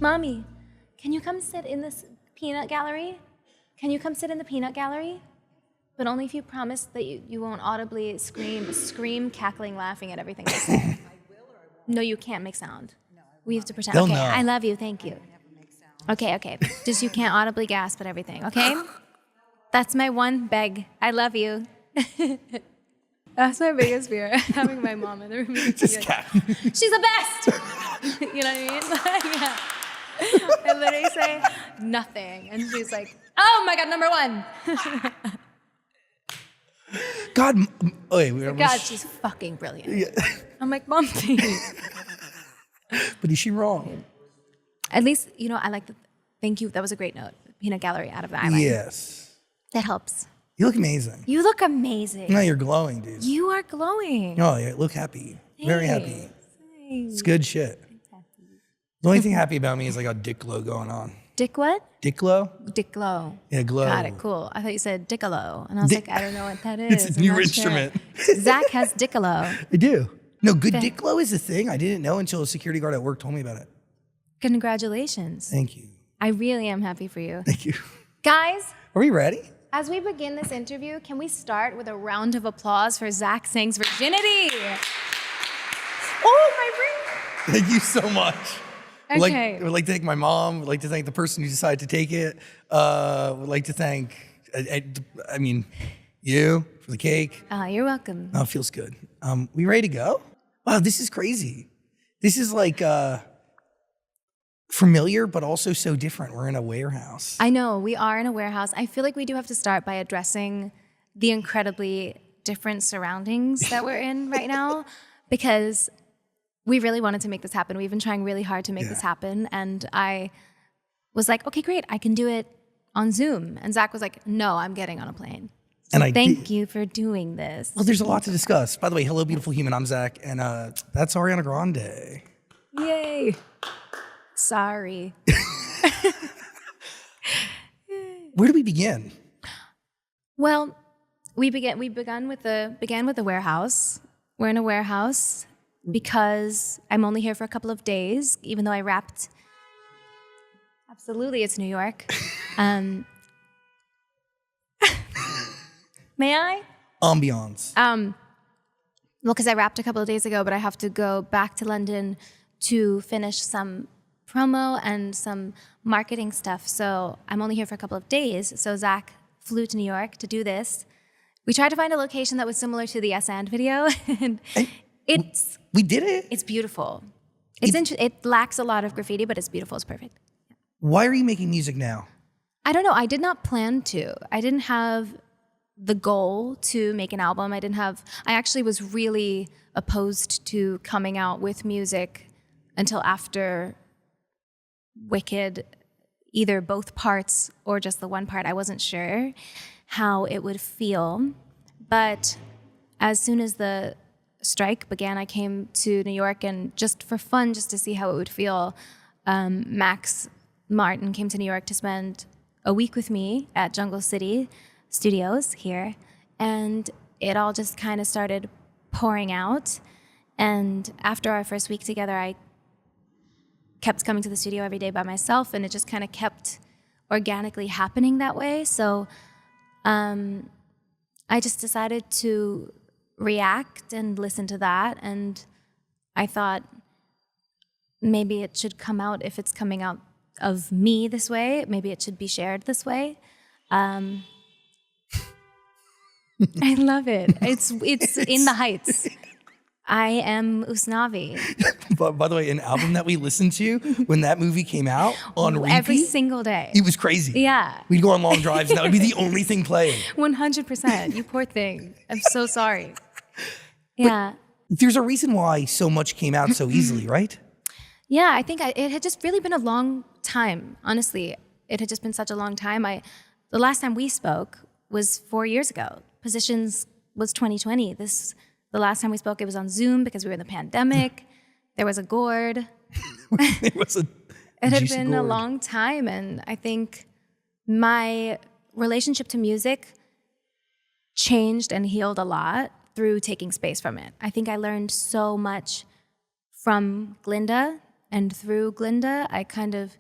Mommy, can you come sit in this peanut gallery? Can you come sit in the peanut gallery? But only if you promise that you won't audibly scream, cackling, laughing at everything I say. I will or I won't? No, you can't make sound. No, we have to pretend. They'll Okay, know. I love you, thank you. Okay. Just you can't audibly gasp at everything, okay? That's my one beg. I love you. That's my biggest fear, having my mom in the room. She's the best! You know what I mean? Yeah. I literally say nothing, and she's like, oh my God, number one. God, she's fucking brilliant. Yeah. I'm like, Mom, please. But is she wrong? At least, I like the, thank you, that was a great note. Peanut gallery out of the eyeliner. Yes. That helps. You look amazing. You look amazing. No, you're glowing, dude. You are glowing. Oh, you look happy. Thanks. Very happy. Thanks. It's good shit. The only thing happy about me is I got dick glow going on. Dick what? Dick glow? Dick glow. Yeah, glow. Got it, cool. I thought you said dickalo. And I was like, I don't know what that is. It's a new instrument. Sure. Zach has dickalo. I do. No, good dick glow is a thing. I didn't know until a security guard at work told me about it. Congratulations. Thank you. I really am happy for you. Thank you. Guys. Are we ready? As we begin this interview, can we start with a round of applause for Zach Sing's virginity? Oh, my ring. Thank you so much. Okay. Would like to thank my mom. Would like to thank the person who decided to take it. Would like to thank, you for the cake. You're welcome. Oh, it feels good. We ready to go? Wow, this is crazy. This is like familiar, but also so different. We're in a warehouse. I know, we are in a warehouse. I feel like we do have to start by addressing the incredibly different surroundings that we're in right now, because we really wanted to make this happen. We've been trying really hard to make this happen. And I was like, okay, great, I can do it on Zoom. And Zach was like, no, I'm getting on a plane. So and thank you for doing this. Well, there's a lot to discuss. By the way, hello, beautiful human. I'm Zach, and that's Ariana Grande. Yay. Sorry. Where do we begin? Well, we began with the warehouse. We're in a warehouse because I'm only here for a couple of days, even though I wrapped. Absolutely, it's New York. May I? Ambiance. Well, because I wrapped a couple of days ago, but I have to go back to London to finish some promo and some marketing stuff. So I'm only here for a couple of days. So Zach flew to New York to do this. We tried to find a location that was similar to the Yes and video. And we did it. It's beautiful. It lacks a lot of graffiti, but it's beautiful. It's perfect. Why are you making music now? I don't know. I did not plan to. I didn't have the goal to make an album. I actually was really opposed to coming out with music until after Wicked, either both parts or just the one part. I wasn't sure how it would feel. But as soon as the strike began, I came to New York, and just for fun, just to see how it would feel, Max Martin came to New York to spend a week with me at Jungle City Studios here, and it all just kind of started pouring out. And after our first week together, I kept coming to the studio every day by myself, and it just kind of kept organically happening that way. So I just decided to react and listen to that, and I thought maybe it should come out. If it's coming out of me this way, maybe it should be shared this way. I love it. It's in the heights. I am Usnavi. By the way, an album that we listened to when that movie came out on repeat. Every single day. It was crazy. Yeah. We'd go on long drives, and that would be the only thing playing. 100%. You poor thing. I'm so sorry. Yeah. But there's a reason why so much came out so easily, right? Yeah, I think it had just really been a long time. Honestly, it had just been such a long time. The last time we spoke was 4 years ago. Positions was 2020. The last time we spoke, it was on Zoom because we were in the pandemic. There was a gourd. It had been a long time, and I think my relationship to music changed and healed a lot through taking space from it. I think I learned so much from Glinda and through Glinda, I kind of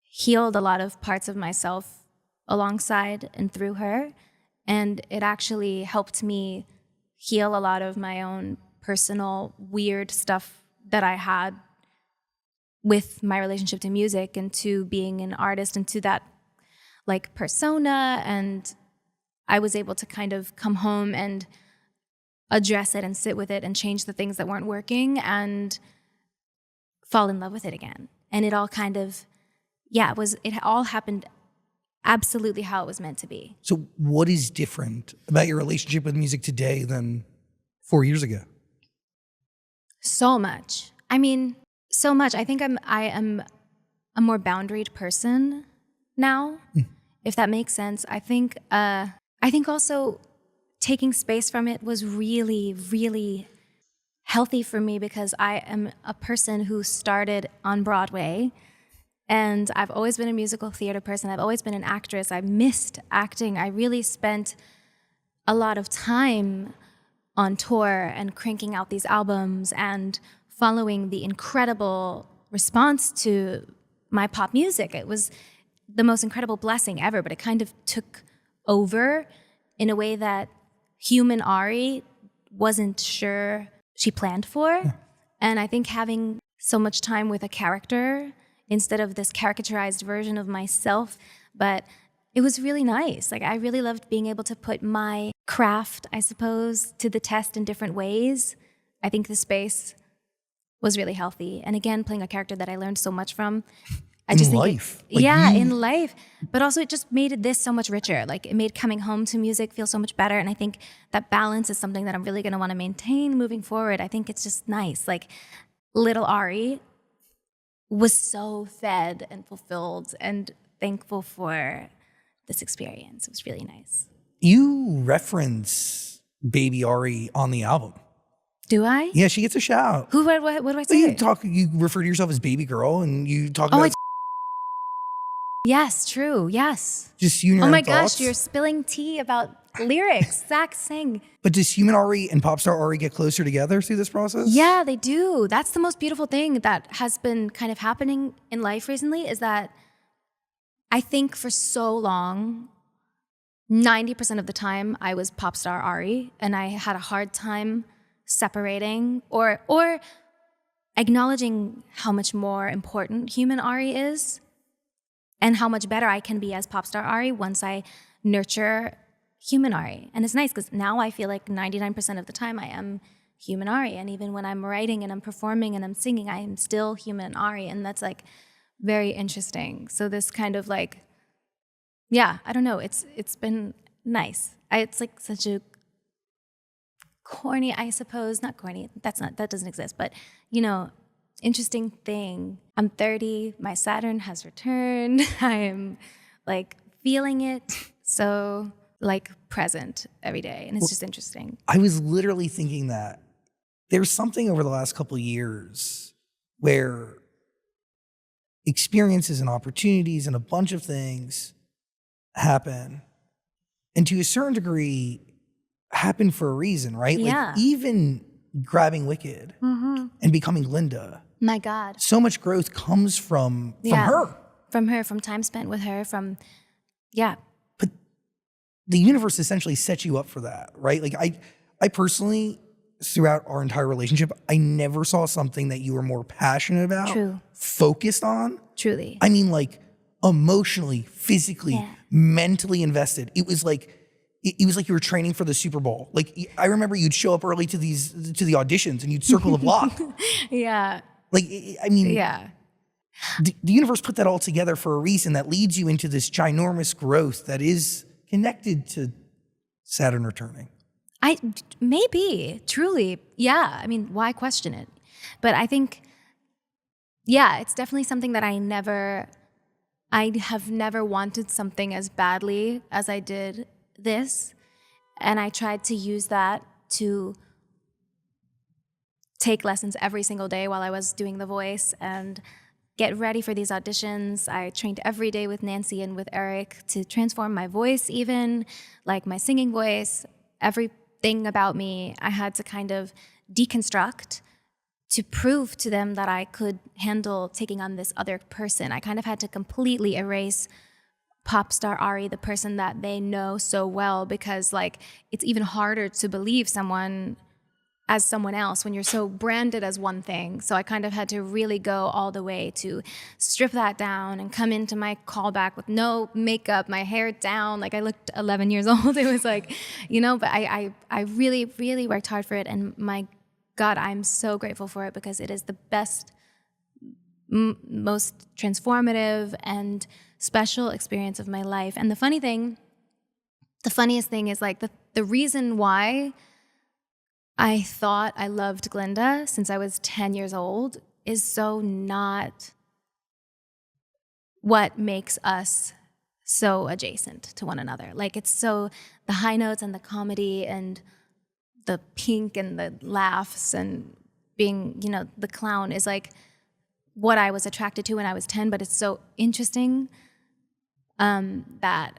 healed a lot of parts of myself alongside and through her. And it actually helped me heal a lot of my own personal weird stuff that I had with my relationship to music and to being an artist and to that like persona. And I was able to kind of come home and address it and sit with it and change the things that weren't working and fall in love with it again. And it all kind of, it all happened absolutely how it was meant to be. So what is different about your relationship with music today than 4 years ago? So much. I mean, so much. I think I am a more boundaried person now, if that makes sense. I think also taking space from it was really, really healthy for me because I am a person who started on Broadway. And I've always been a musical theater person. I've always been an actress. I missed acting. I really spent a lot of time on tour and cranking out these albums and following the incredible response to my pop music. It was the most incredible blessing ever, but it kind of took over in a way that human Ari wasn't sure she planned for. And I think having so much time with a character instead of this caricaturized version of myself, but it was really nice. Like, I really loved being able to put my craft, I suppose, to the test in different ways. I think the space was really healthy. And again, playing a character that I learned so much from. In life. In life. But also it just made this so much richer. Like, it made coming home to music feel so much better. And I think that balance is something that I'm really going to want to maintain moving forward. I think it's just nice. Like, little Ari was so fed and fulfilled and thankful for this experience. It was really nice. You reference baby Ari on the album. Do I? Yeah, she gets a shout. What do I say? You refer to yourself as baby girl and you talk about... Yes, true. Yes. Just you and your Oh my own thoughts. gosh, you're spilling tea about lyrics. Zach, sing. But does human Ari and pop star Ari get closer together through this process? Yeah, they do. That's the most beautiful thing that has been kind of happening in life recently is that I think for so long, 90% of the time I was pop star Ari and I had a hard time separating or acknowledging how much more important human Ari is and how much better I can be as pop star Ari once I nurture human Ari. And it's nice because now I feel like 99% of the time I am human Ari. And even when I'm writing and I'm performing and I'm singing, I am still human Ari. And that's like very interesting. So this kind of like, yeah, I don't know. It's been nice. It's like such a corny, I suppose, not corny. That doesn't exist. But, you know, interesting thing. I'm 30. My Saturn has returned. I'm like feeling it. So like present every day. And it's just interesting. I was literally thinking that there's something over the last couple of years where experiences and opportunities and a bunch of things happen. And to a certain degree, happen for a reason, right? Yeah. Like even grabbing Wicked and becoming Linda. My God. So much growth comes from her. From her, from time spent with her, from, But the universe essentially sets you up for that, right? Like I personally, throughout our entire relationship, I never saw something that you were more passionate about, True. focused on. Truly. I mean, like emotionally, physically, mentally invested. It was like you were training for the Super Bowl. Like I remember you'd show up early to the auditions and you'd circle the block. Yeah. Like I mean, Yeah. the universe put that all together for a reason that leads you into this ginormous growth that is connected to Saturn returning. Maybe, truly. Yeah. I mean, why question it? But I think, yeah, it's definitely something that I have never wanted something as badly as I did this. And I tried to use that to take lessons every single day while I was doing The Voice and get ready for these auditions. I trained every day with Nancy and with Eric to transform my voice, even like my singing voice, everything about me. I had to kind of deconstruct to prove to them that I could handle taking on this other person. I kind of had to completely erase pop star Ari, the person that they know so well, because like it's even harder to believe someone as someone else when you're so branded as one thing. So I kind of had to really go all the way to strip that down and come into my callback with no makeup, my hair down, like I looked 11 years old. It was like, but I really, really worked hard for it. And my God, I'm so grateful for it because it is the best, most transformative and special experience of my life. And the funniest thing is like the reason why I thought I loved Glinda since I was 10 years old is so not what makes us so adjacent to one another. Like it's so the high notes and the comedy and the pink and the laughs and being, the clown is like what I was attracted to when I was 10, but it's so interesting that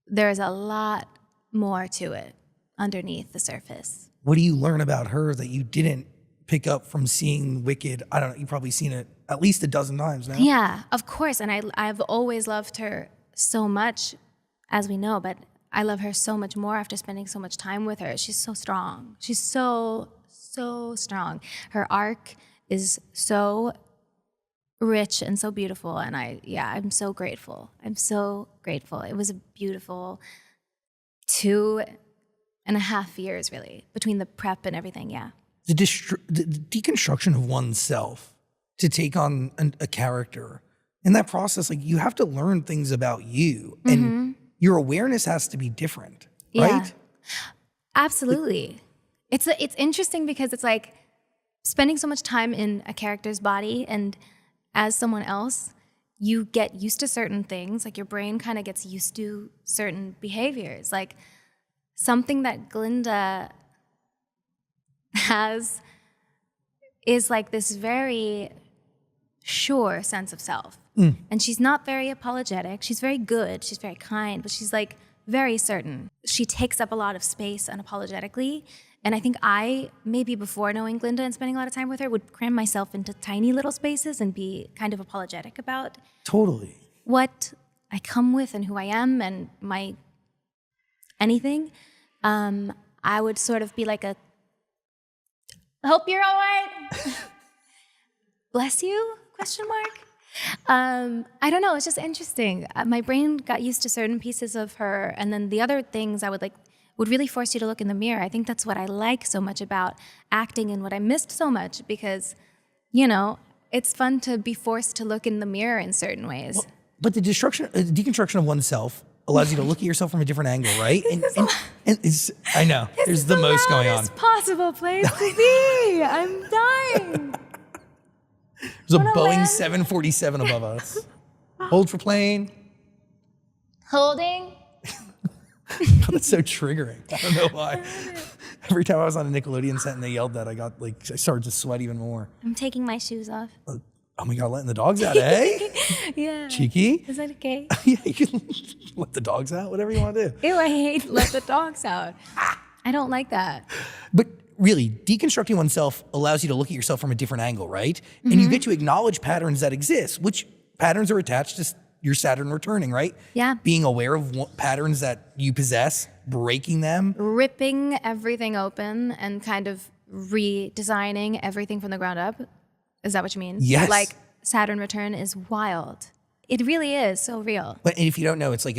there's a lot more to it underneath the surface. What do you learn about her that you didn't pick up from seeing Wicked? I don't know, you've probably seen it at least a dozen times now. Yeah, of course. And I've always loved her so much, as we know, but I love her so much more after spending so much time with her. She's so strong. She's so, so strong. Her arc is so rich and so beautiful. And I'm so grateful. I'm so grateful. It was a beautiful 2.5 years, really, between the prep and everything, yeah. The deconstruction of oneself to take on a character. In that process, like you have to learn things about you and your awareness has to be different, right? Yeah, absolutely. It's interesting because it's like spending so much time in a character's body and as someone else, you get used to certain things. Like your brain kind of gets used to certain behaviors. Like something that Glinda has is like this very sure sense of self. And she's not very apologetic. She's very good. She's very kind, but she's like very certain. She takes up a lot of space unapologetically. And I think I, maybe before knowing Glinda and spending a lot of time with her, would cram myself into tiny little spaces and be kind of apologetic about Totally. what I come with and who I am and my anything. I would sort of be like a, hope you're all right. Bless you? Question mark. I don't know. It's just interesting. My brain got used to certain pieces of her, and then the other things I would really force you to look in the mirror. I think that's what I like so much about acting and what I missed so much because, it's fun to be forced to look in the mirror in certain ways. Well, but the deconstruction of oneself allows you to look at yourself from a different angle, right? And it's, I know, there's the most going on. This is the possible place to be. I'm dying. There's a Boeing 747 above us. Hold for plane. Holding. God, that's so triggering. I don't know why. Every time I was on a Nickelodeon set and they yelled that, I started to sweat even more. I'm taking my shoes off. Oh my God, letting the dogs out, eh? Yeah. Cheeky? Is that okay? Yeah, you can let the dogs out, whatever you want to do. Ew, I hate let the dogs out. I don't like that. But really, deconstructing oneself allows you to look at yourself from a different angle, right? And you get to acknowledge patterns that exist, which patterns are attached to your Saturn returning, right? Yeah. Being aware of patterns that you possess, breaking them. Ripping everything open and kind of redesigning everything from the ground up. Is that what you mean? Yes. Like Saturn return is wild. It really is so real. But if you don't know, it's like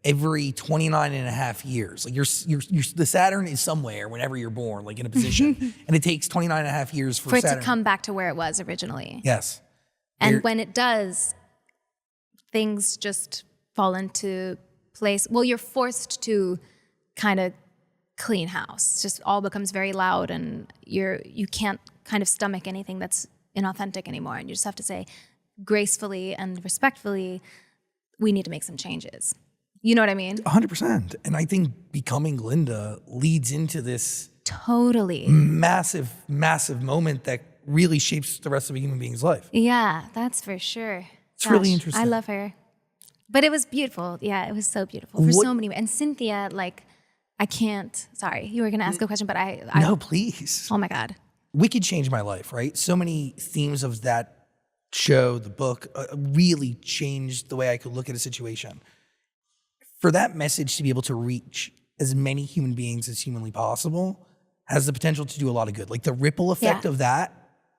every 29 and a half years. Like the Saturn is somewhere whenever you're born, like in a position. And it takes 29 and a half years for it Saturn to come back to where it was originally. Yes. And when it does, things just fall into place. Well, you're forced to kind of clean house. It just all becomes very loud and you can't kind of stomach anything that's inauthentic anymore. And you just have to say gracefully and respectfully, we need to make some changes. You know what I mean? 100%. And I think becoming Glinda leads into this totally massive, massive moment that really shapes the rest of a human being's life. Yeah, that's for sure. It's really interesting. I love her. But it was beautiful. Yeah, it was so beautiful for so many. And Cynthia, like, I can't, sorry, you were going to ask a question, but I no, please. Oh my God. Wicked changed my life, right? So many themes of that show, the book, really changed the way I could look at a situation. For that message to be able to reach as many human beings as humanly possible has the potential to do a lot of good. Like the ripple effect of that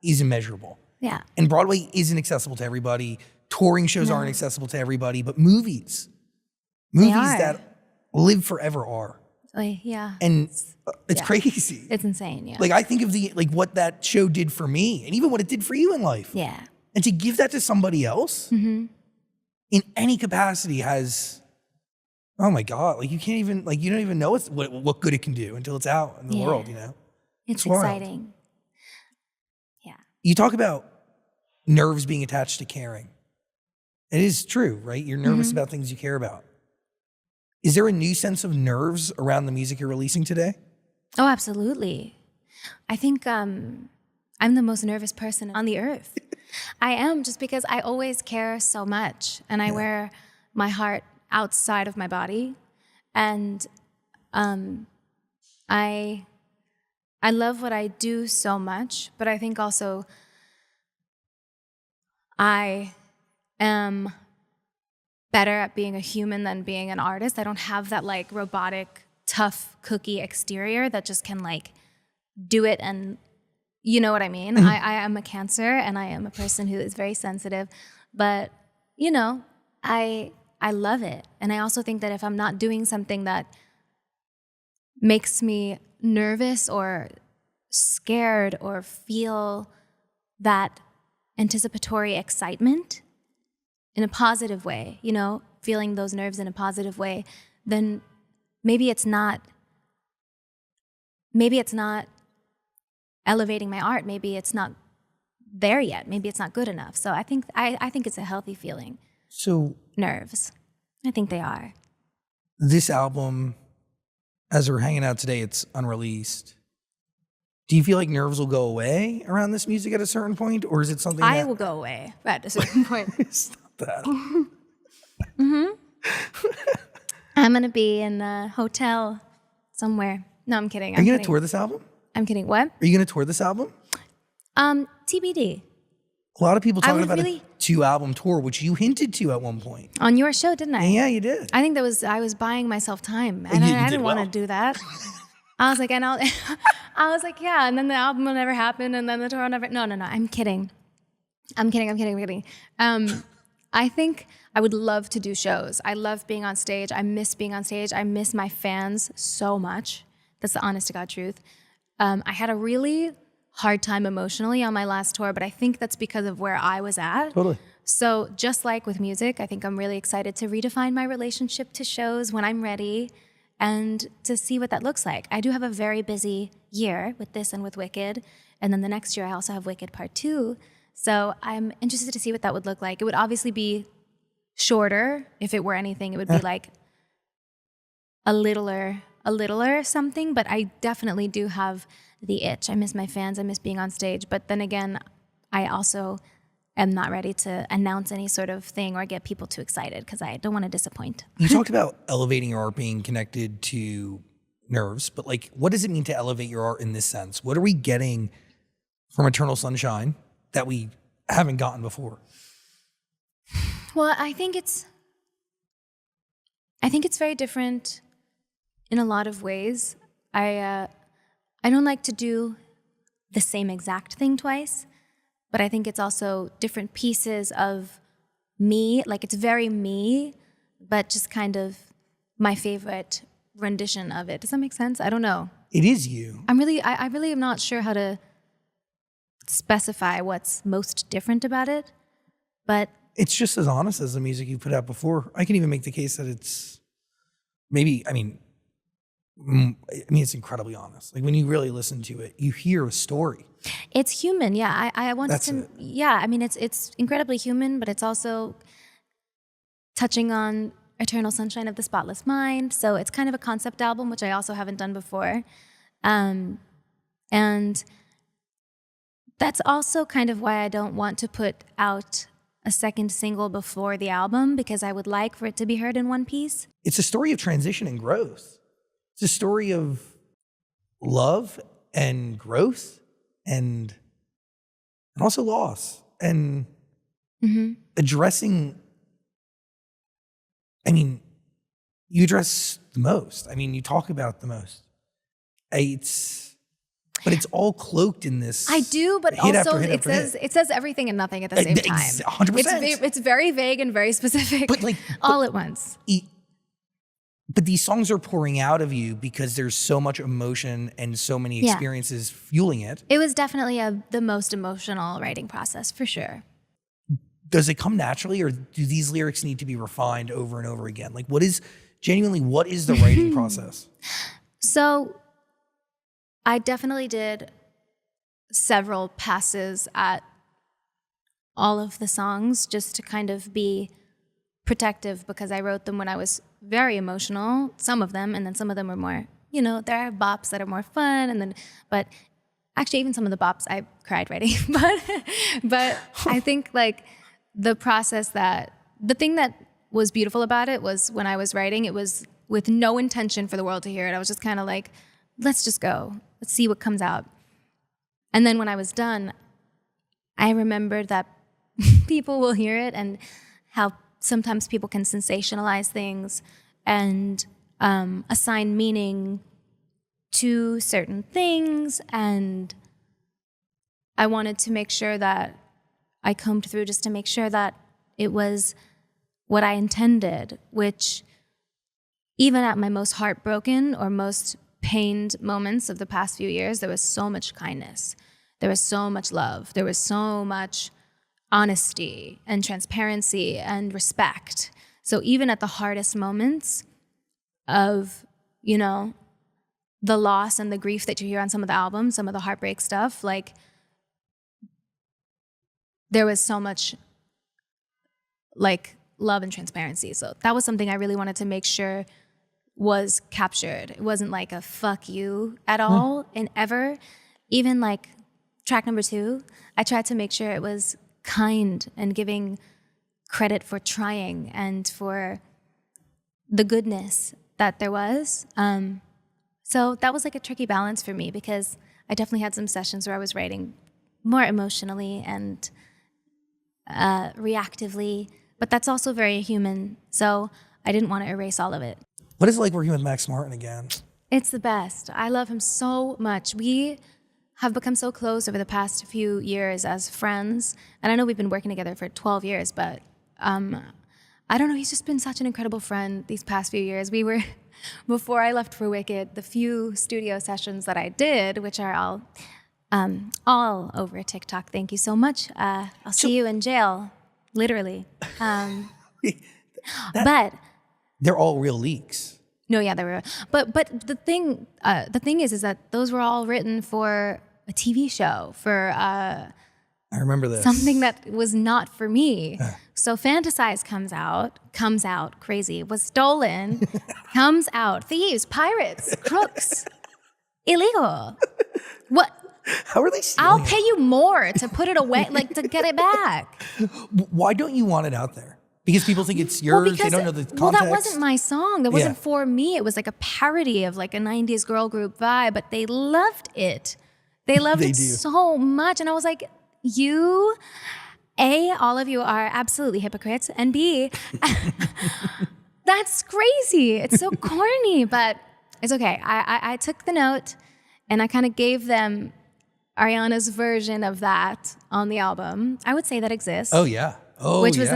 is immeasurable. Yeah. And Broadway isn't accessible to everybody. Touring shows aren't accessible to everybody, but movies that live forever are. Yeah. And it's crazy. It's insane, yeah. Like I think of what that show did for me and even what it did for you in life. Yeah. And to give that to somebody else in any capacity has, oh my God, like you can't even, like you don't even know what good it can do until it's out in the world, you know? It's exciting. Yeah. You talk about nerves being attached to caring. It is true, right? You're nervous about things you care about. Is there a new sense of nerves around the music you're releasing today? Oh, absolutely. I think I'm the most nervous person on the earth. I am, just because I always care so much and I wear my heart outside of my body. And I love what I do so much, but I think also I am better at being a human than being an artist. I don't have that like robotic, tough cookie exterior that just can like do it, and you know what I mean? I am a Cancer and I am a person who is very sensitive, but you know, I love it. And I also think that if I'm not doing something that makes me nervous or scared or feel that anticipatory excitement in a positive way, you know, feeling those nerves in a positive way, then maybe it's not elevating my art. Maybe it's not there yet. Maybe it's not good enough. So I think it's a healthy feeling. So Nerves. I think they are. this album, as we're hanging out today, it's unreleased. Do you feel like nerves will go away around this music at a certain point? Or is it something I will go away at a certain point. It's not that. I'm going to be in a hotel somewhere. No, I'm kidding. Are you going to tour this album? I'm kidding. What? Are you going to tour this album? TBD. A lot of people talking about really- a 2-album tour, which you hinted to at one point. On your show, didn't I? Yeah, you did. I think I was buying myself time, and You I did didn't want to well. do that. I was like, I was like, yeah, and then the album will never happen, and then the tour will never. No, I'm kidding. I'm kidding. I think I would love to do shows. I love being on stage. I miss being on stage. I miss my fans so much. That's the honest to God truth. I had a really hard time emotionally on my last tour, but I think that's because of where I was at. Totally. So just like with music, I think I'm really excited to redefine my relationship to shows when I'm ready and to see what that looks like. I do have a very busy year with this and with Wicked. And then the next year I also have Wicked Part 2. So I'm interested to see what that would look like. It would obviously be shorter. If it were anything, it would be like a littler something, but I definitely do have the itch. I miss my fans. I miss being on stage. But then again, I also am not ready to announce any sort of thing or get people too excited because I don't want to disappoint. You talked about elevating your art being connected to nerves, but like, what does it mean to elevate your art in this sense? What are we getting from Eternal Sunshine that we haven't gotten before? Well, I think it's very different in a lot of ways. I don't like to do the same exact thing twice, but I think it's also different pieces of me. Like it's very me, but just kind of my favorite rendition of it. Does that make sense? I don't know. It is you. I really am not sure how to specify what's most different about it, but It's just as honest as the music you put out before. I can even make the case that it's it's incredibly honest. Like when you really listen to it, you hear a story. it's human. Yeah, I wanted That's to. it. Yeah, I mean, it's incredibly human, but it's also touching on Eternal Sunshine of the Spotless Mind. So it's kind of a concept album, which I also haven't done before, and that's also kind of why I don't want to put out a second single before the album, because I would like for it to be heard in one piece. It's a story of transition and growth. It's a story of love and growth and also loss and addressing. I mean, you address the most. I mean, you talk about the most. But it's all cloaked in this. I do, but also it says everything and nothing at the same time. 100%. It's very vague and very specific, but all at once. But these songs are pouring out of you because there's so much emotion and so many experiences fueling it. It was definitely the most emotional writing process, for sure. Does it come naturally, or do these lyrics need to be refined over and over again? Like, what is the writing process? So I definitely did several passes at all of the songs just to kind of be protective, because I wrote them when I was very emotional, some of them, and then some of them were more, there are bops that are more fun, but actually even some of the bops I cried writing. but I think like the thing that was beautiful about it was when I was writing, it was with no intention for the world to hear it. I was just kind of like, let's just go. Let's see what comes out. And then when I was done, I remembered that people will hear it and how sometimes people can sensationalize things and assign meaning to certain things. And I wanted to make sure that I combed through just to make sure that it was what I intended, which even at my most heartbroken or most pained moments of the past few years, there was so much kindness. There was so much love. There was so much honesty and transparency and respect. So even at the hardest moments of, the loss and the grief that you hear on some of the albums, some of the heartbreak stuff, like there was so much like love and transparency. So that was something I really wanted to make sure was captured. It wasn't like a fuck you at all and ever. Even like track number 2, I tried to make sure it was kind and giving credit for trying and for the goodness that there was. So that was like a tricky balance for me, because I definitely had some sessions where I was writing more emotionally and reactively, but that's also very human. So I didn't want to erase all of it. What is it like working with Max Martin again? It's the best. I love him so much. We have become so close over the past few years as friends. And I know we've been working together for 12 years, but I don't know, he's just been such an incredible friend these past few years. We were, before I left for Wicked, the few studio sessions that I did, which are all over TikTok. Thank you so much. I'll see you in jail, literally. But they're all real leaks. No, yeah, they were. But the thing is that those were all written for a TV show, for I remember this. Something that was not for me. So Fantasize comes out, crazy, was stolen, comes out, thieves, pirates, crooks, illegal. What? How are they stealing I'll pay you more to put it away, like to get it back. Why don't you want it out there? Because people think it's yours, they don't know the context? Well, that wasn't my song. That wasn't for me. It was like a parody of like a 90s girl group vibe, but they loved it. They loved it so much. And I was like, you, A, all of you are absolutely hypocrites, and B, that's crazy. It's so corny, but it's okay. I took the note and I kind of gave them Ariana's version of that on the album. I would say that exists. Oh, yeah. Oh, which was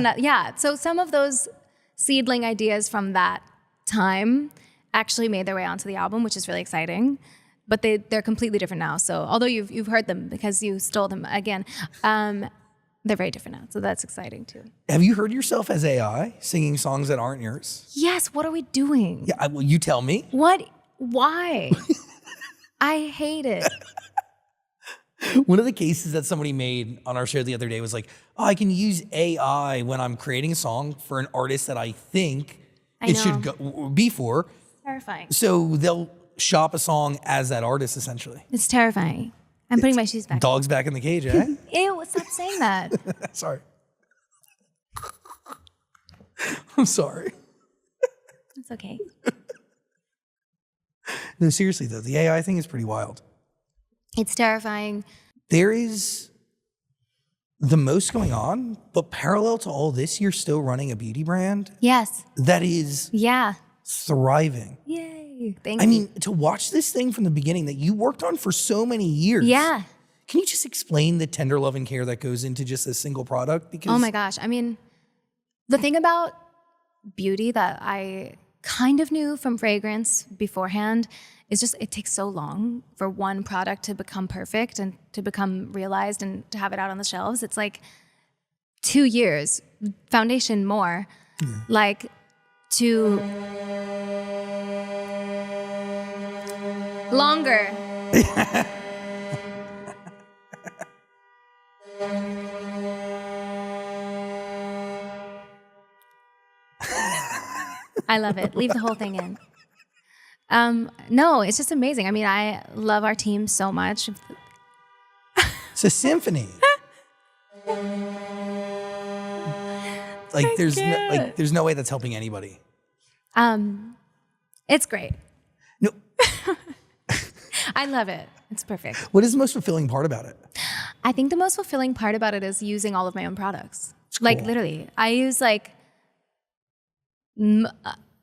so some of those seedling ideas from that time actually made their way onto the album, which is really exciting. But they're completely different now. So although you've heard them because you stole them again, they're very different now. So that's exciting too. Have you heard yourself as AI singing songs that aren't yours? Yes. What are we doing? Yeah. Well, you tell me. What? Why? I hate it. One of the cases that somebody made on our show the other day was like, oh, I can use AI when I'm creating a song for an artist that I think it should be for. Terrifying. So they'll shop a song as that artist, essentially. It's terrifying. I'm putting my shoes back. Dog's back in the cage, eh? Ew, stop saying that. Sorry. I'm sorry. It's okay. No, seriously, though, the AI thing is pretty wild. It's terrifying. there is the most going on, but parallel to all this, you're still running a beauty brand. Yes. That is thriving. Yay. Thank you. I mean, to watch this thing from the beginning that you worked on for so many years. Yeah. Can you just explain the tender love and care that goes into just a single product? Because oh my gosh. I mean, the thing about beauty that I kind of knew from fragrance beforehand is just it takes so long for one product to become perfect and to become realized and to have it out on the shelves. It's like 2 years, foundation more, like to longer. I love it. Leave the whole thing in. No, it's just amazing. I mean, I love our team so much. it's a symphony. There's no way that's helping anybody. It's great. No. I love it. It's perfect. What is the most fulfilling part about it? I think the most fulfilling part about it is using all of my own products. Cool. Like literally, I use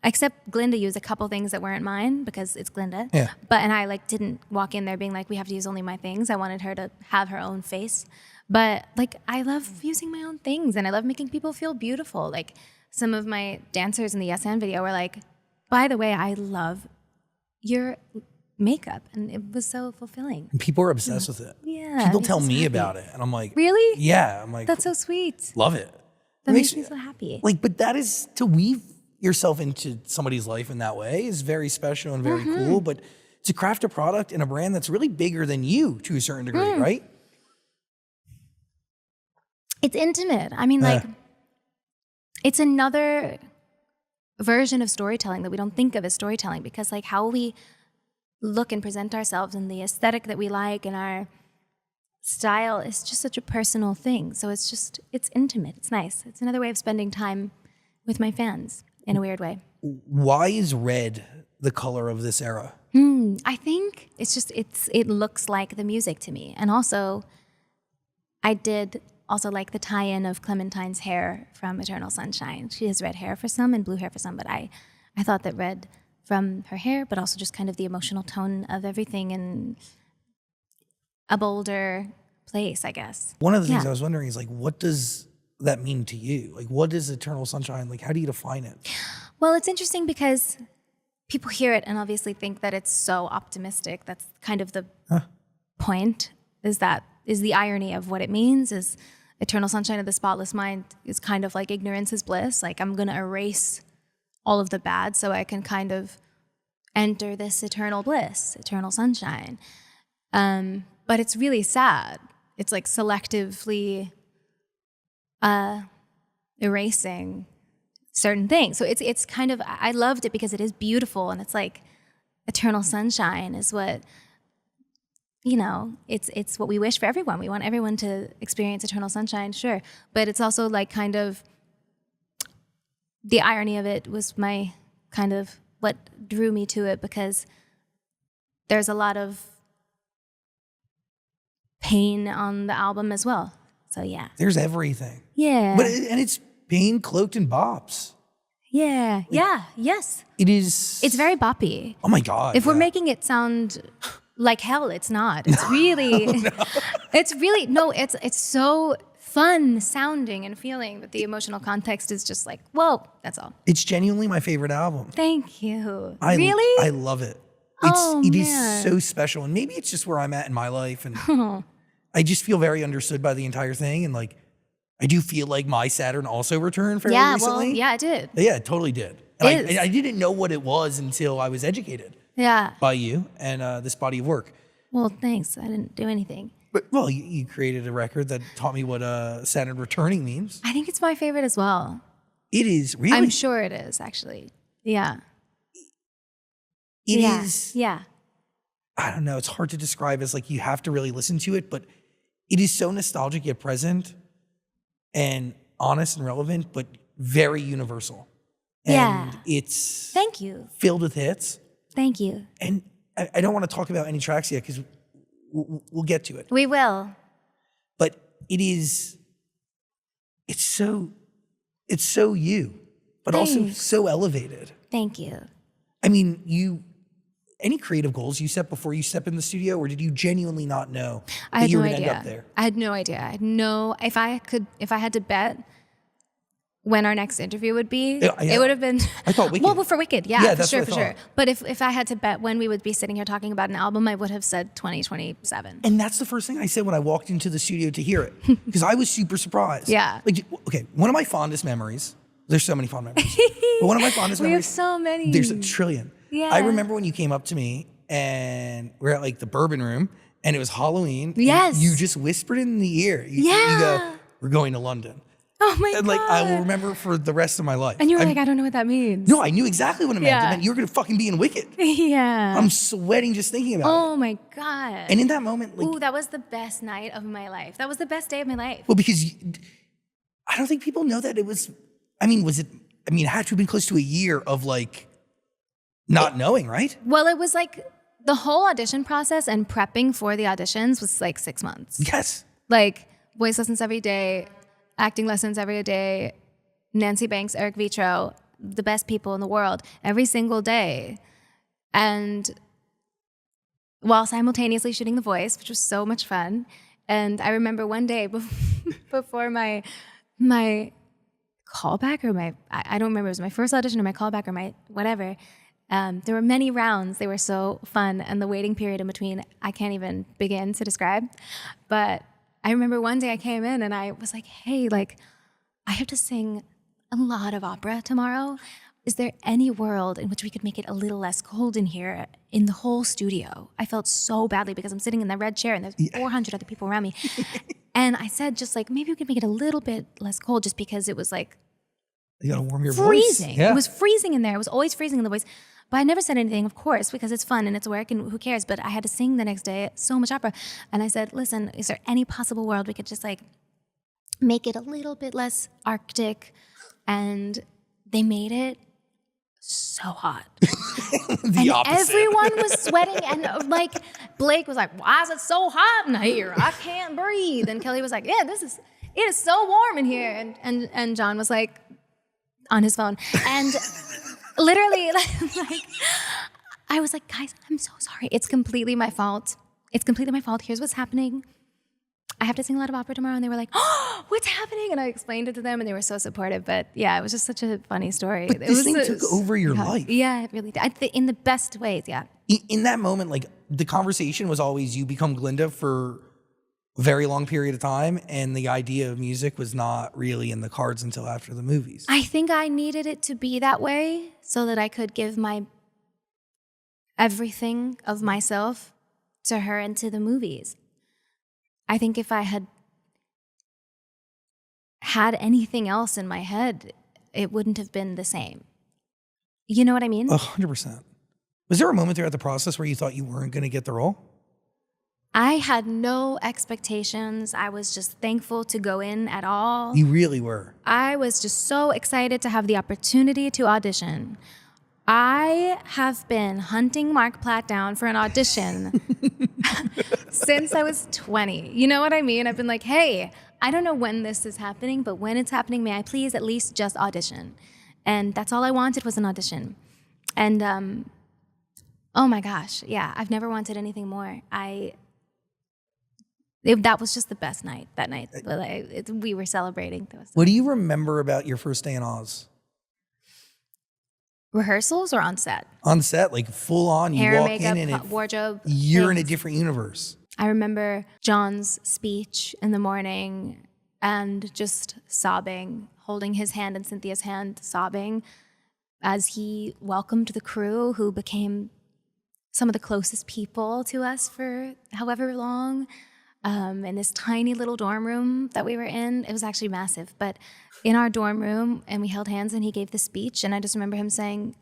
except Glinda used a couple things that weren't mine because it's Glinda. Yeah. And I didn't walk in there being like, we have to use only my things. I wanted her to have her own face. But I love using my own things and I love making people feel beautiful. Like some of my dancers in the Yes and video were like, by the way, I love your makeup. And it was so fulfilling. And people are obsessed with it. Yeah. People tell me about it. And I'm like, really? Yeah. I'm like, that's so sweet. Love it. That makes me so happy. But that is to weave yourself into somebody's life in that way is very special and very cool. But to craft a product and a brand that's really bigger than you to a certain degree, right? It's intimate. I mean, it's another version of storytelling that we don't think of as storytelling because how we look and present ourselves and the aesthetic that we like and our style is just such a personal thing. So it's intimate. It's nice. It's another way of spending time with my fans in a weird way. Why is red the color of this era? I think it looks like the music to me. And also, I did also like the tie-in of Clementine's hair from Eternal Sunshine. She has red hair for some and blue hair for some, but I thought that red from her hair, but also just kind of the emotional tone of everything in a bolder place, I guess. One of the things I was wondering is what does that mean to you? What is Eternal Sunshine? How do you define it? Well, it's interesting because people hear it and obviously think that it's so optimistic. That's kind of the point, is the irony of what it means is Eternal Sunshine of the Spotless Mind is kind of like ignorance is bliss. I'm going to erase all of the bad so I can kind of enter this eternal bliss, eternal sunshine. But it's really sad. It's selectively erasing certain things. So it's kind of, I loved it because it is beautiful and it's eternal sunshine is what, it's what we wish for everyone. We want everyone to experience eternal sunshine, sure. But it's also kind of, the irony of it was my kind of what drew me to it because there's a lot of pain on the album as well. So yeah. There's everything. Yeah. And it's pain cloaked in bops. Yeah. Yes. It is. It's very boppy. Oh my God. If we're making it sound like hell, it's not. It's really, it's so fun sounding and feeling, but the emotional context is just whoa, that's all. It's genuinely my favorite album. Thank you. Really? I love it. It is man. so special. And maybe it's just where I'm at in my life. And I just feel very understood by the entire thing. And I do feel like my Saturn also returned fairly recently. Well, yeah, it did. Yeah, it totally did. And I didn't know what it was until I was educated by you and this body of work. Well, thanks. I didn't do anything. But you created a record that taught me what Saturn returning means. I think it's my favorite as well. It is really. I'm sure it is actually. Yeah. It is. Yeah. I don't know. It's hard to describe as you have to really listen to it, but it is so nostalgic yet present and honest and relevant, but very universal. And it's Thank you. Filled with hits. Thank you. And I don't want to talk about any tracks yet because we'll get to it. We will. but it's so you, but also Thanks. so elevated. Thank you. I mean, any creative goals you set before you step in the studio, or did you genuinely not know that you were going to end up there? I had no idea. I had no, if I had to bet when our next interview would be, it would have been. I thought Wicked. Well, for Wicked, yeah, for that's sure, what I for sure. thought. But if I had to bet when we would be sitting here talking about an album, I would have said 2027. And that's the first thing I said when I walked into the studio to hear it, because I was super surprised. Yeah. Like, okay, one of my fondest memories. There's so many fond memories. But one of my fondest We have memories. so many. There's a trillion. Yeah. I remember when you came up to me and we're at like the bourbon room and it was Halloween. Yes. And you just whispered in the ear. You go, "We're going to London." Oh my God. And like, I will remember for the rest of my life. And you were like, I don't know what that means. No, I knew exactly what it meant. Yeah. It meant you were going to fucking be in Wicked. Yeah. I'm sweating just thinking about it. Oh my God. And in that moment, like, Ooh, that was the best night of my life. That was the best day of my life. well, because I don't think people know that it was, it had to have been close to a year of like not knowing, right? Well, it was like the whole audition process and prepping for the auditions was like 6 months. Yes. Like voice lessons every day, acting lessons every day, Nancy Banks, Eric Vitro, the best people in the world, every single day. And while simultaneously shooting The Voice, which was so much fun. And I remember one day before my callback or I don't remember, it was my first audition or my callback or my whatever. There were many rounds. They were so fun. And the waiting period in between, I can't even begin to describe. But I remember one day I came in and I was like, hey, like, I have to sing a lot of opera tomorrow. Is there any world in which we could make it a little less cold in here in the whole studio? I felt so badly because I'm sitting in the red chair and there's 400 other people around me. And I said, just like, maybe we could make it a little bit less cold just because it was like You gotta warm your freezing. voice. Yeah. It was freezing in there. It was always freezing in the voice. But I never said anything, of course, because it's fun and it's work and who cares? But I had to sing the next day so much opera. And I said, listen, is there any possible world we could just like make it a little bit less Arctic? And they made it so hot. The opposite. Everyone was sweating and like Blake was like, why is it so hot in here? I can't breathe. And Kelly was like, yeah, it is so warm in here. And John was like on his phone. And literally like I was like, guys, I'm so sorry. It's completely my fault. It's completely my fault. Here's what's happening. I have to sing a lot of opera tomorrow. And they were like, oh, what's happening? And I explained it to them and they were so supportive. But yeah, it was just such a funny story. But this thing took over your life. Yeah, it really did. In the best ways, yeah. In that moment, like the conversation was always you become Glinda for a very long period of time. And the idea of music was not really in the cards until after the movies. I think I needed it to be that way so that I could give my everything of myself to her and to the movies. I think if I had anything else in my head, it wouldn't have been the same. You know what I mean? 100%. Was there a moment throughout the process where you thought you weren't going to get the role? I had no expectations. I was just thankful to go in at all. You really were. I was just so excited to have the opportunity to audition. I have been hunting Mark Platt down for an audition since I was 20. You know what I mean? I've been like, hey, I don't know when this is happening, but when it's happening, may I please at least just audition? And that's all I wanted was an audition. And oh my gosh, yeah, I've never wanted anything more. That was just the best night, that night. We were celebrating. What do you remember about your first day in Oz? Rehearsals or on set? On set, like full on, you Hair, walk makeup, in and wardrobe. you're in a things. different universe. I remember John's speech in the morning and just sobbing, holding his hand in Cynthia's hand, sobbing as he welcomed the crew who became some of the closest people to us for however long. In this tiny little dorm room that we were in. It was actually massive, but in our dorm room, and we held hands and he gave the speech, and I just remember him saying,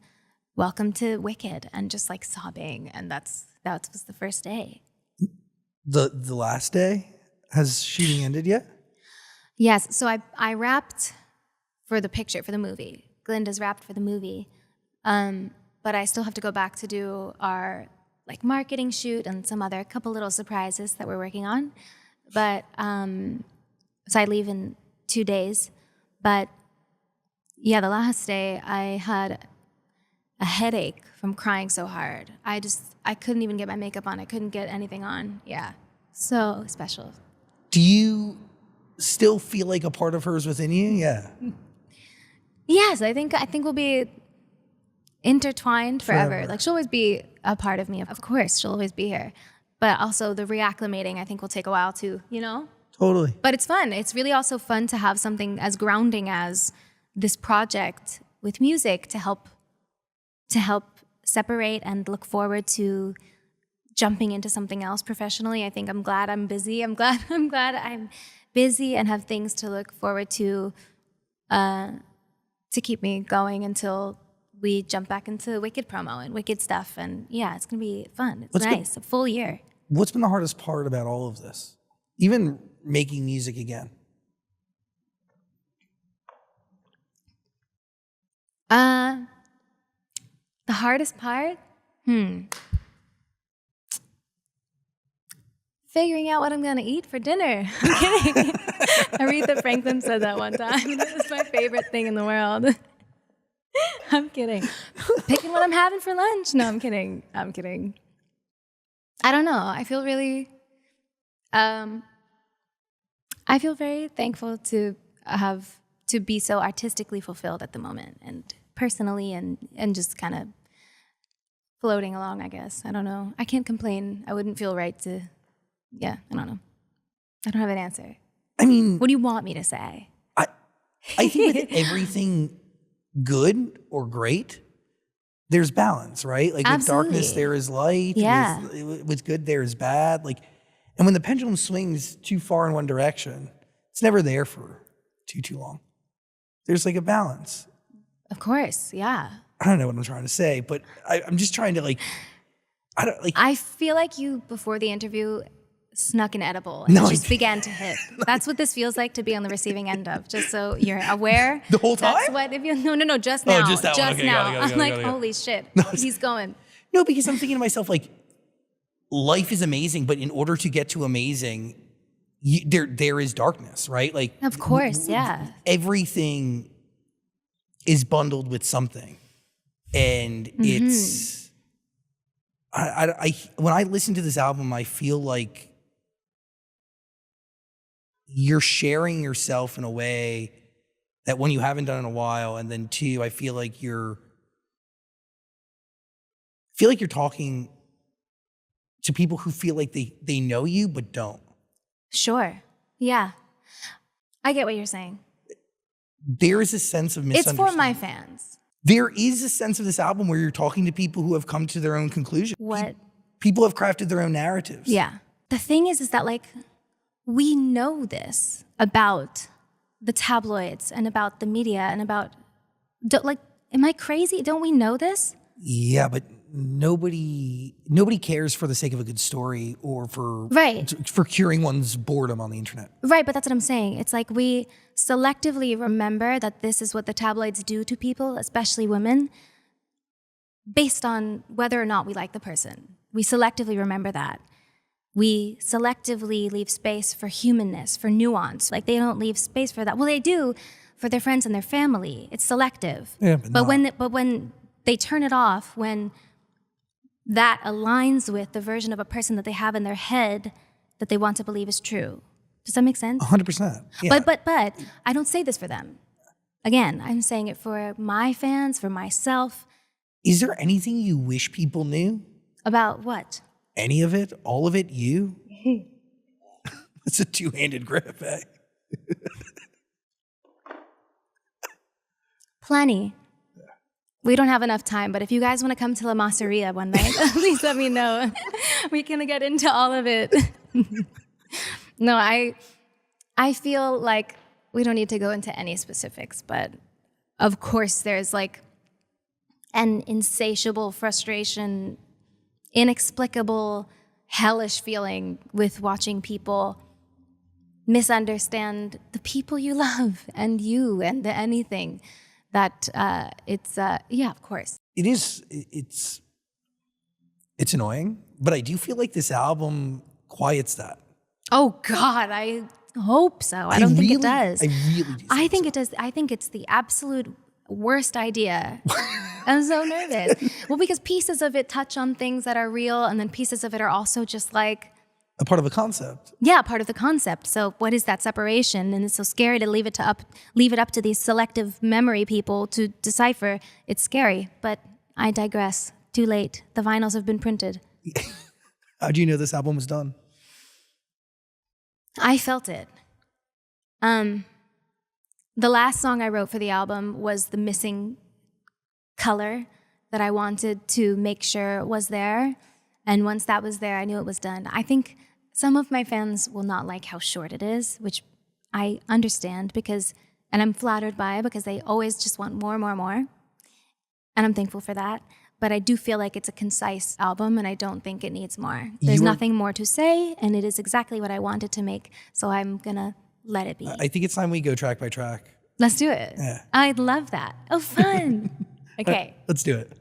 welcome to Wicked, and just like sobbing, and that was the first day. The last day? Has shooting ended yet? Yes, so I wrapped for the picture, for the movie. Glinda's wrapped for the movie, but I still have to go back to do our like marketing shoot and some other couple little surprises that we're working on. But so I leave in 2 days. But yeah, the last day I had a headache from crying so hard. I couldn't even get my makeup on. I couldn't get anything on. Yeah. So special. Do you still feel like a part of her is within you? Yeah. Yes, I think we'll be intertwined forever. Like she'll always be a part of me. Of course, she'll always be here. But also the reacclimating, I think will take a while too, you know? Totally. But it's fun. It's really also fun to have something as grounding as this project with music to help separate and look forward to jumping into something else professionally. I think I'm glad I'm busy. I'm glad I'm busy and have things to look forward to keep me going until we jump back into Wicked promo and Wicked stuff. And yeah, it's going to be fun. It's nice. A full year. What's been the hardest part about all of this? Even making music again? The hardest part? Figuring out what I'm gonna eat for dinner. I'm kidding. Aretha Franklin said that one time. It was my favorite thing in the world. I'm kidding. Picking what I'm having for lunch. No, I'm kidding. I'm kidding. I don't know. I feel really, I feel very thankful to be so artistically fulfilled at the moment and personally and just kind of floating along, I guess. I don't know. I can't complain. I wouldn't feel right to, I don't know. I don't have an answer. I mean, what do you want me to say? I think with everything good or great, there's balance, right? Like Absolutely. With darkness, there is light. Yeah. With good, there is bad. Like, and when the pendulum swings too far in one direction, it's never there for too long. There's like a balance. Of course, yeah. I don't know what I'm trying to say, but I'm just trying to I feel like you, before the interview, snuck an edible and just began to hit. That's what this feels like to be on the receiving end of, just so you're aware. The whole time? That's what, no, just now. Just that one. Okay, now. got it, I'm like, holy shit, he's going. No, because I'm thinking to myself, like, life is amazing, but in order to get to amazing, there is darkness, right? Like, of course, yeah. Everything is bundled with something. And it's, when I listen to this album, I feel like you're sharing yourself in a way that one, you haven't done in a while. And then two, I feel like you're talking to people who feel like they know you, but don't. Sure. Yeah. I get what you're saying. There is a sense of misunderstanding. It's for my fans. There is a sense of this album where you're talking to people who have come to their own conclusion. What? People have crafted their own narratives. Yeah. The thing is that, like, we know this about the tabloids and about the media and about, like, am I crazy? Don't we know this? Yeah, but nobody cares for the sake of a good story or for curing one's boredom on the internet. Right, but that's what I'm saying. It's like we selectively remember that this is what the tabloids do to people, especially women, based on whether or not we like the person. We selectively remember that. We selectively leave space for humanness, for nuance. Like, they don't leave space for that. Well, they do for their friends and their family. It's selective. Yeah, but when they turn it off, when that aligns with the version of a person that they have in their head that they want to believe is true. Does that make sense? 100%. Yeah. But I don't say this for them. Again, I'm saying it for my fans, for myself. Is there anything you wish people knew? About what? Any of it? All of it? You? It's a two-handed grip, eh? Plenty. We don't have enough time, but if you guys want to come to La Masseria one night, please let me know. We can get into all of it. No, I feel like we don't need to go into any specifics, but of course there's like an insatiable frustration, inexplicable, hellish feeling with watching people misunderstand the people you love and you and anything. That yeah, of course. It's annoying, but I do feel like this album quiets that. Oh God, I hope so. I don't think it does. I really do. I think it does. I think it's the absolute worst idea. I'm so nervous. Well, because pieces of it touch on things that are real, and then pieces of it are also just like a part of a concept. Yeah, part of the concept. So what is that separation? And it's so scary to leave it up to these selective memory people to decipher. It's scary, but I digress. Too late. The vinyls have been printed. How do you know this album was done? I felt it. The last song I wrote for the album was the missing color that I wanted to make sure was there. And once that was there, I knew it was done. I think some of my fans will not like how short it is, which I understand and I'm flattered by because they always just want more, more, more. And I'm thankful for that. But I do feel like it's a concise album and I don't think it needs more. There's nothing more to say and it is exactly what I wanted to make. So I'm gonna let it be. I think it's time we go track by track. Let's do it. Yeah. I'd love that. Oh, fun. Okay. Let's do it.